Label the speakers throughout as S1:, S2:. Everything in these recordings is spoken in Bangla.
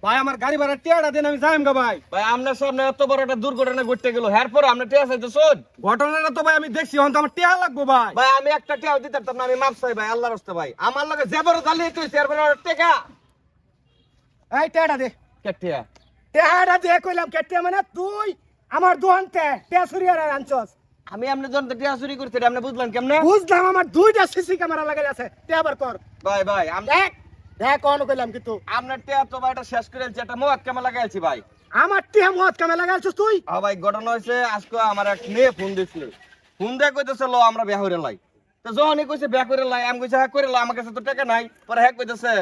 S1: ভাই আমার গাড়ি ভাড়া টিয়াটা দেন আমি যাইম গা ভাই।
S2: ভাই আপনার সামনে এত বড় একটা দুর্ঘটনা ঘটতে গেল, এরপর আপনি টিয়া চাইতেছেন?
S1: ঘটনাটা তো ভাই আমি দেখছি, এখন তো আমার টিয়া লাগবো ভাই।
S2: ভাই আমি একটা টিয়াও দিতে পারতাম না, আমি মাপ চাই ভাই আল্লাহর রাস্তে ভাই। আমার লগে যে বড় জ্বালিয়ে তুইছে এরপর টেকা
S3: এই টিয়াটা দে,
S2: কে টিয়া?
S3: টিয়াটা দে কইলাম। কে মানে তুই আমার দোকানতে টিয়া চুরি আর আনছস।
S2: আমি আপনি যখন টিয়া চুরি করতে আপনি বুঝলেন কেমনে?
S3: বুঝলাম, আমার দুইটা সিসি ক্যামেরা লাগাই আছে। টিয়া বার কর।
S2: ভাই ভাই
S3: দেখ দেখ কোন কইলাম কিন্তু
S2: আপনার টিয়া তো ভাই এটা শেষ করে দিয়েছি, একটা মদ কেমন লাগাইছি ভাই।
S3: আমার টিয়া মদ ক্যামেরা লাগাইছস তুই।
S2: ভাই ঘটনা হয়েছে আজকে আমার এক মেয়ে ফোন দিছিল, ফোন দিয়ে কইতেছে লো আমরা বিয়া করে লাই। তো যখনই কইছে বিয়া করে লাই, আমি কইছে হ্যাঁ করে লাই, আমার কাছে তো টাকা নাই। পরে হ্যাঁ কইতেছে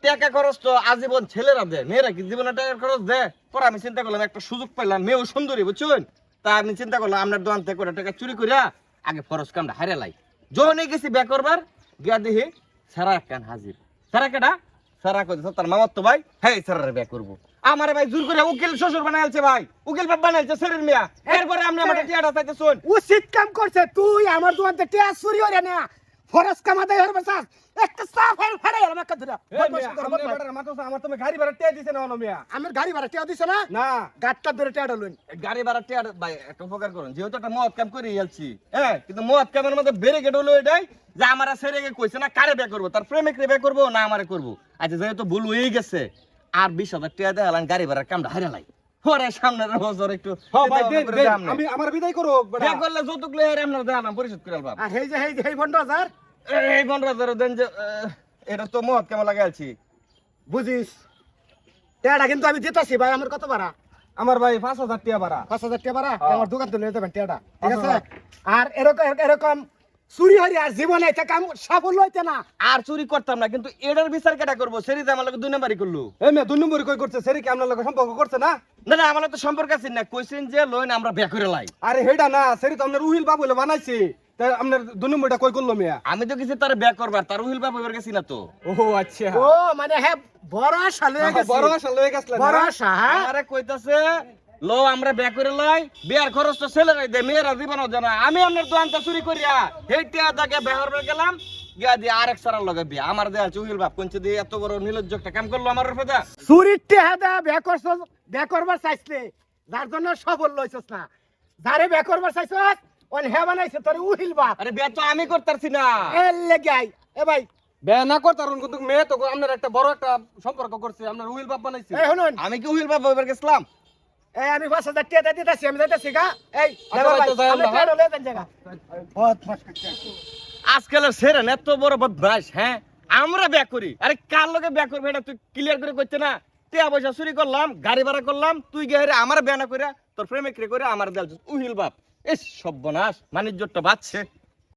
S2: টাকা খরচ তো আজীবন ছেলেরা দেয়, মেয়েরা কি জীবনে টাকার খরচ দেয়? পরে আমি চিন্তা করলাম একটা সুযোগ পাইলাম, মেয়েও সুন্দরী বুঝছেন, তা আমি চিন্তা করলাম আপনার দোকান থেকে করে টাকা চুরি করিয়া আগে ফরজ কামটা হারে লাই। যখনই গেছি বিয়া করবার গিয়া দেখি সারা কান হাজির। সারা কেডা? সারা কইতেছে তার মামার তো ভাই, হ্যাঁ সারা বিয়া করবো। আমার ভাই জোর করে উকিল শ্বশুর বানাইছে ভাই, উকিল বাপ বানাইছে শরীর মিয়া। এরপরে আপনি আমার টিয়াটা চাইতে শুন।
S3: উচিত কাম করছে তুই আমার দোকানতে টিয়া চুরি হইরা না ফরজ কামাদাই হরবে চাস। একটা সাফ হেল ফাড়ে আমার কাদরা।
S1: আমার তুমি গাড়ি ভাড়া টিয়া দিছে না হলো মিয়া?
S3: আমার গাড়ি ভাড়া টিয়া দিছ না?
S1: না
S3: গাটটা ধরে টিয়াটা লইন।
S2: গাড়ি ভাড়া টিয়া ভাই একটা উপকার করুন, যেহেতু একটা মদ কাম করে গেলছি, হ্যাঁ কিন্তু মদ কামের মধ্যে বেড়ে গেট হলো এটাই যে আমার ছেড়ে কইছে না কারে বিয়ে করবো, তার প্রেমিক রে বিয়ে করবো না আমারে করবো। আচ্ছা যেহেতু ভুল হয়ে গেছে আর 20,000 টাকা দেখালাম গাড়ি ভাড়ার কামটা হারে লাই। পরে সামনের বছর একটু
S1: ভাই দেন দেন, আমি আমার বিদায় করো
S2: বিয়ে করলে যৌতুক লয়ে আপনার দেখালাম পরিশোধ করে আলবাম।
S3: আর এই যে এই 15,000
S2: এই 15,000 দেন যে এটা তো মদ কেমন লাগাইছি
S3: বুঝিস। টিয়াটা কিন্তু আমি দিতেছি ভাই। আমার কত ভাড়া?
S1: আমার ভাই 5,000 টিয়া ভাড়া।
S3: 5,000 টাকা ভাড়া আমার দোকান থেকে নিয়ে যাবেন টিয়াটা, ঠিক আছে?
S1: 5,000
S3: আর এরকম চুরি হরি আর জীবনে এটা কাম সাফল্য হইতে না।
S2: আর চুরি করতাম না, কিন্তু এটার বিচার কেটা করবো? সেরি আমার লোক 2 নাম্বারই করলো।
S1: এই মেয়ে 2 নম্বরই কই করছে? সেরি কি আপনার লগে সম্পর্ক করছে না?
S2: না না আমার তো সম্পর্ক আছে না, কইছেন যে লোন আমরা বিয়া করে লাই।
S1: আরে হেডা না, সেরি তো আপনার উহিল বাবু হলে বানাইছে। তাই আপনার 2 নম্বরটা কই করলো মিয়া?
S2: আমি তো কিছু তার বিয়া করবার, তার উহিল বাপ হইবার গেছি না তো।
S1: ও আচ্ছা,
S3: ও মানে হ্যাঁ বড় আশা লয়ে গেছে।
S1: বড় আশা লয়ে গেছলা
S3: বড়
S1: না?
S3: আশা, হ্যাঁ?
S2: আমারে কইতাছে লো আমরা বিয়া করে লাই, বিয়ার খরচ তো ছেলেরাই দে, মেয়েরা জীবনও জানা। আমি আপনার দোকানটা চুরি করিয়া হেইটা দাগে বিয়া করবার গেলাম, গিয়া দিয়ে আরেক সারার লগে বিয়া। আমার দেয়া উহিল বাপ কোনছে দিয়ে এত বড় নির্লজ্জ একটা কাম করলো আমার উপরে।
S3: চুরির টেহা দা বিয়া করবার চাইছিলে, যার জন্য সফল লইছস না। যারে বিয়া করবার চাইছস ওন হে বানাইছে তোর উহিল বাপ।
S2: আরে বিয়া তো আমি করতারছি না।
S3: এর লেগে আই এ ভাই
S1: বিয়া না করতারুন, কিন্তু মেয়ে তো আপনার একটা বড় একটা সম্পর্ক করছে, আপনার উহিল বাপ বানাইছে।
S3: এই শুনুন,
S2: আমি কি উহিল বাপ হইবার গেছিলাম?
S3: এই আমি 5,000 টাকা দিতেছি, আমি যাইতাছি গা। এই
S1: আচ্ছা
S3: দেবা
S1: ভাই,
S3: ভাই
S1: তো যাই
S3: আমি
S1: আমরা,
S3: টাকা লয়ে যান জায়গা। বহুত মুশকিল।
S2: আজকালের সেরেন এত বড় বদমাইশ, হ্যাঁ আমরা বিয়া করি, আরে কার লগে বিয়া করবে এটা তুই ক্লিয়ার করে কইতে না? টাকা পয়সা চুরি করলাম, গাড়ি ভাড়া করলাম, তুই গিয়ে আমার বিয়া না কইরা তোর প্রেমিক রে করে আমার দেয়াল উহিল বাপ। এস সর্বনাশ, মানিজ্যটা বাঁচছে।